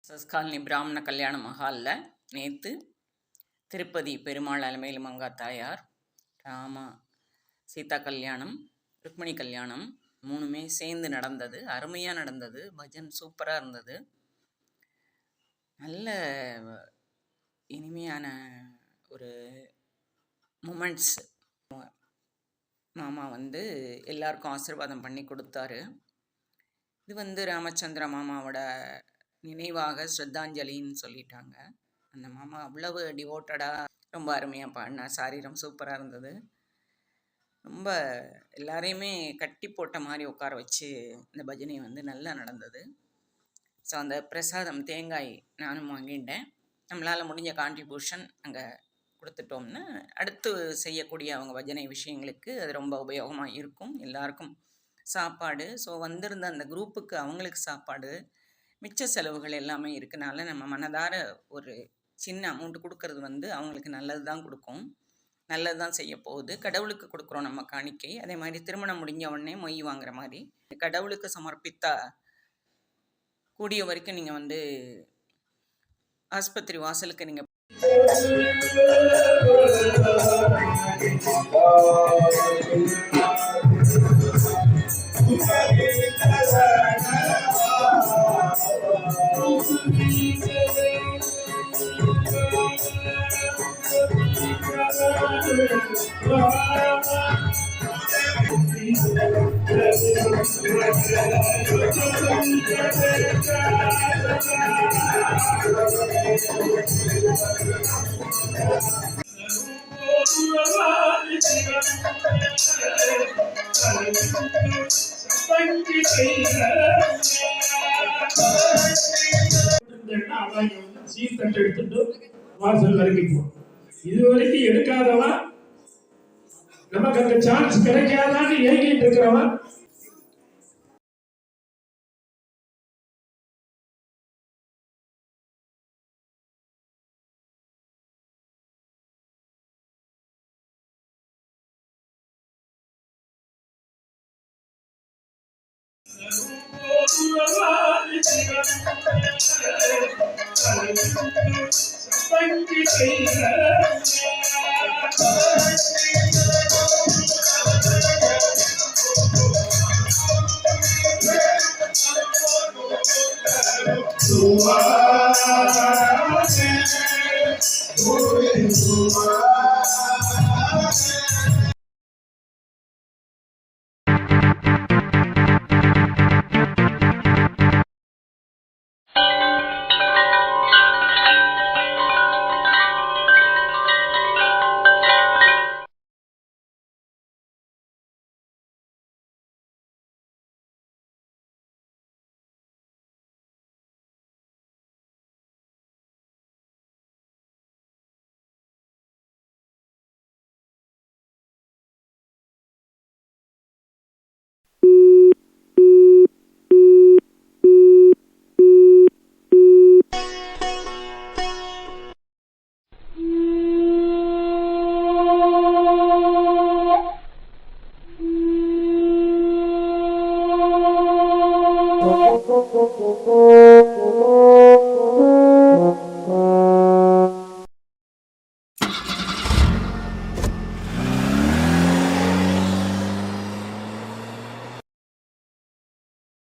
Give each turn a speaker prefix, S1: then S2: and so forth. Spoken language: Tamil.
S1: சஸ்காலனி பிராமண கல்யாண மஹாலில் நேற்று திருப்பதி பெருமாள் அலமேலு மங்கா தாயார், ராமா சீதா கல்யாணம், ருக்மிணி கல்யாணம் மூணுமே சேர்ந்து நடந்தது. அருமையாக நடந்தது. பஜன் சூப்பராக இருந்தது. நல்ல இனிமையான ஒரு மூமெண்ட்ஸ். மாமா எல்லாருக்கும் ஆசீர்வாதம் பண்ணி கொடுத்தாரு. இது ராமச்சந்திர மாமாவோட நினைவாக ஸ்ரத்தாஞ்சலின்னு சொல்லிட்டாங்க. அந்த மாமா அவ்வளவு டிவோட்டடாக ரொம்ப அருமையாக பாடினார். சாரீரம் சூப்பராக இருந்தது. ரொம்ப எல்லாரையுமே கட்டி போட்ட மாதிரி உட்கார வச்சு இந்த பஜனை நல்லா நடந்தது. ஸோ அந்த பிரசாதம் தேங்காய் நானும் வாங்கிட்டேன். நம்மளால் முடிஞ்ச கான்ட்ரிபியூஷன் அங்கே கொடுத்துட்டோம்னா அடுத்து செய்யக்கூடிய அவங்க பஜனை விஷயங்களுக்கு அது ரொம்ப உபயோகமாக இருக்கும். எல்லாருக்கும் சாப்பாடு, ஸோ வந்திருந்த அந்த குரூப்புக்கு அவங்களுக்கு சாப்பாடு, மிச்ச செலவுகள் எல்லாமே இருக்கனால நம்ம மனதார ஒரு சின்ன அமௌண்ட் கொடுக்கறது அவங்களுக்கு நல்லது தான் கொடுக்கும், நல்லது தான் செய்ய போகுது. கடவுளுக்கு கொடுக்குறோம் நம்ம காணிக்கை. அதே மாதிரி திருமணம் முடிஞ்ச உடனே மொய் வாங்குற மாதிரி கடவுளுக்கு சமர்ப்பித்தா கூடிய வரைக்கும் நீங்கள் ஆஸ்பத்திரி வாசலுக்கு நீங்கள்
S2: சீத்தட்டு எடுத்துட்டு வாசல் வரைக்கும் போ. இது வரைக்கும் எடுக்காதவன், நமக்கு அந்த சான்ஸ் கிடைக்காதான்னு ஏங்கிட்டு இருக்கிறவன்